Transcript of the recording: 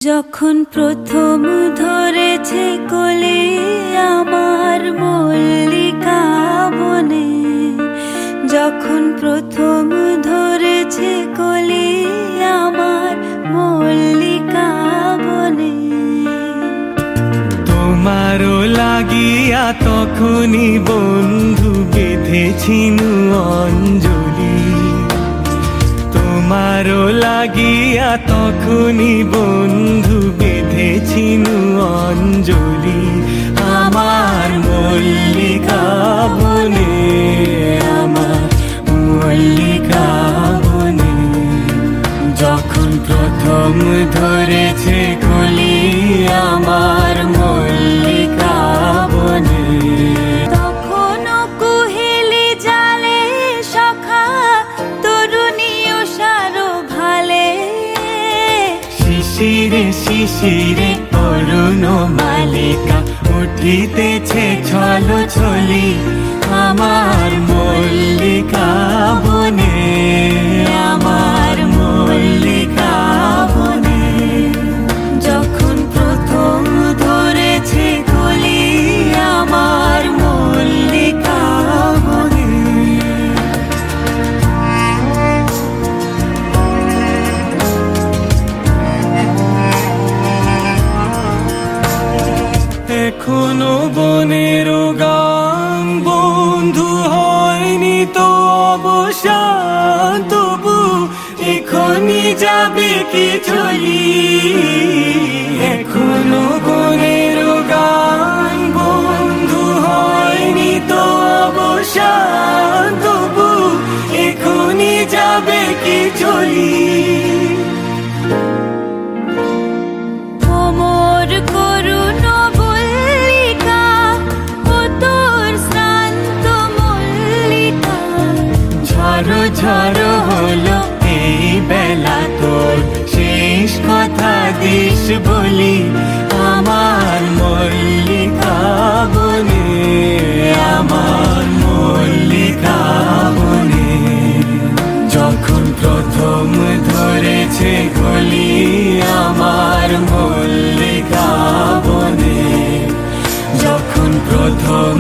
যখন প্রথম ধরেছে কোলে আমার মল্লিকা বনে, যখন প্রথম ধরেছে কোলে আমার মল্লিকা বনে। তোমারও লাগিয়া তখনই বন্ধু বেঁধেছিনু অঞ্জলি, তোমারও লাগিয়া তখনই বন্ধু বেঁধেছিনু অঞ্জলি। আমার মল্লিকা বনে, আমার মল্লিকা বনে, যখন প্রথম ধরেছে কলি আমার মল্লিকা বনে। তখনও কুহেলি জালে সখা তরুণী সারো ভালে, শিশিরে শিশিরে অরুণ মালিকা উঠিতেছে ছলো ছলি আমার মল্লিকা বনে, আমার মল্লিকা বনে, যখন প্রথম ধরেছে কলি আমার মল্লিকা বনে। এখনো বনের গান বন্ধু হয়নি তো অবসান, তবু এখনই যাবে কি চলি। এখনো বনের গান বন্ধু হয়নি তো অবসান, তবু এখনই যাবে কি চলি। কোমর করুণ মল্লিকা ও তোর শ্রান্ত মল্লিকা, ঝড়ো ঝড়ো হলো এই বেলা তোর শেষ কথা দিস বলি আমার মল্লিকা বনে, আমার মল্লিকা বনে, যখন প্রথম ধরেছে গলি আমার মল্লিকা বনে, যখন প্রথম